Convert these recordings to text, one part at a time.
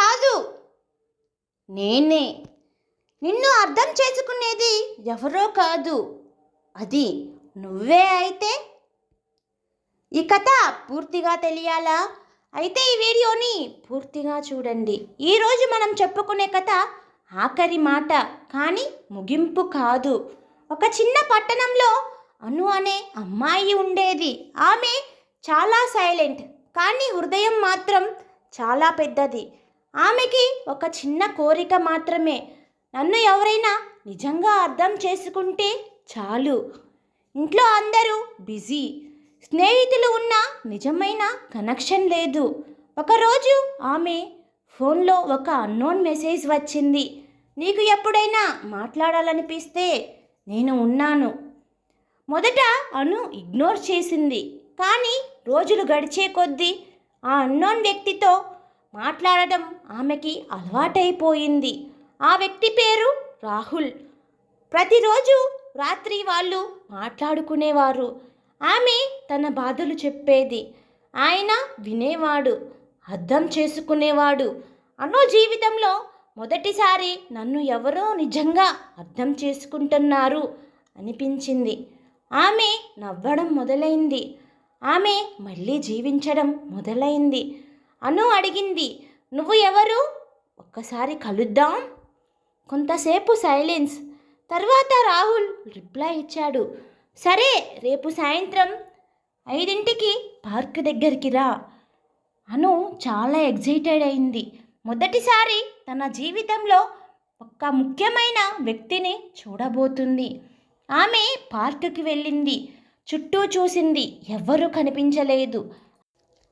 కాదు, నేనే. నిన్ను అర్థం చేసుకునేది ఎవరో కాదు, అది నువ్వే. అయితే ఈ కథ పూర్తిగా తెలియాలా? అయితే ఈ వీడియోని పూర్తిగా చూడండి. ఈరోజు మనం చెప్పుకునే కథ ఆఖరి మాట, కానీ ముగింపు కాదు. ఒక చిన్న పట్టణంలో అను అనే అమ్మాయి ఉండేది. ఆమె చాలా సైలెంట్, కానీ హృదయం మాత్రం చాలా పెద్దది. ఆమెకి ఒక చిన్న కోరిక మాత్రమే, నన్ను ఎవరైనా నిజంగా అర్థం చేసుకుంటే చాలు. ఇంట్లో అందరూ బిజీ, స్నేహితులు ఉన్న నిజమైన కనెక్షన్ లేదు. ఒకరోజు ఆమె ఫోన్లో ఒక అన్నోన్ మెసేజ్ వచ్చింది. నీకు ఎప్పుడైనా మాట్లాడాలనిపిస్తే నేను ఉన్నాను. మొదట అను ఇగ్నోర్ చేసింది, కానీ రోజులు గడిచే కొద్దీ ఆ అన్నోన్ వ్యక్తితో మాట్లాడటం ఆమెకి అలవాటైపోయింది. ఆ వ్యక్తి పేరు రాహుల్. ప్రతిరోజు రాత్రి వాళ్ళు మాట్లాడుకునేవారు. ఆమె తన బాధలు చెప్పేది, ఆయన వినేవాడు, అర్థం చేసుకునేవాడు. అను జీవితంలో మొదటిసారి నన్ను ఎవరో నిజంగా అర్థం చేసుకుంటున్నారు అనిపించింది. ఆమె నవ్వడం మొదలైంది. ఆమె మళ్ళీ జీవించడం మొదలైంది. అను అడిగింది, నువ్వు ఎవరు? ఒక్కసారి కలుద్దాం. కొంతసేపు సైలెన్స్. తర్వాత రాహుల్ రిప్లై ఇచ్చాడు, సరే, రేపు సాయంత్రం 5ంటికి పార్క్ దగ్గరికి రా. అను చాలా ఎగ్జైటెడ్ అయింది. మొదటిసారి తన జీవితంలో ఒక ముఖ్యమైన వ్యక్తిని చూడబోతుంది. ఆమె పార్కుకి వెళ్ళింది. చుట్టూ చూసింది, ఎవ్వరూ కనిపించలేదు.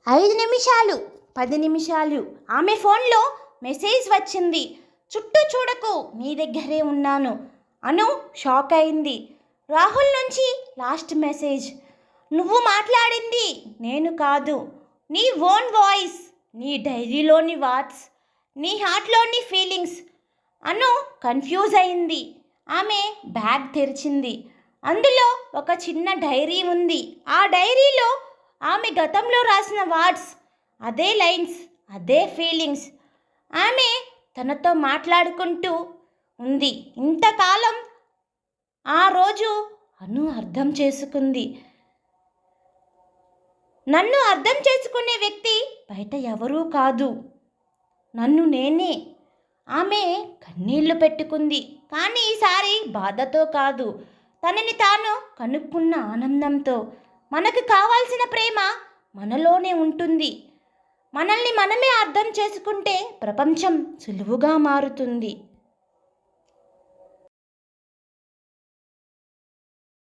5 నిమిషాలు, 10 నిమిషాలు. ఆమె ఫోన్లో మెసేజ్ వచ్చింది, చుట్టూ చూడకు, నీ దగ్గరే ఉన్నాను. అను షాక్ అయింది. రాహుల్ నుంచి లాస్ట్ మెసేజ్, నువ్వు మాట్లాడింది నేను కాదు, నీ ఓన్ వాయిస్, నీ డైరీలోని వర్డ్స్, నీ హార్ట్లోని ఫీలింగ్స్. అను కన్ఫ్యూజ్ అయింది. ఆమె బ్యాగ్ తెరిచింది. అందులో ఒక చిన్న డైరీ ఉంది. ఆ డైరీలో ఆమె గతంలో రాసిన వర్డ్స్, అదే లైన్స్, అదే ఫీలింగ్స్. ఆమె తనతో మాట్లాడుకుంటూ ఉంది. ఇంతకాలం ఆ రోజు అను అర్థం చేసుకుంది. నన్ను అర్థం చేసుకునే వ్యక్తి బయట ఎవరూ కాదు, నన్ను నేనే. ఆమె కన్నీళ్లు పెట్టుకుంది, కానీ ఈసారి బాధతో కాదు, తనని తాను కనుక్కున్న ఆనందంతో. మనకు కావాల్సిన ప్రేమ మనలోనే ఉంటుంది. మనల్ని మనమే అర్థం చేసుకుంటే ప్రపంచం సులువుగా మారుతుంది.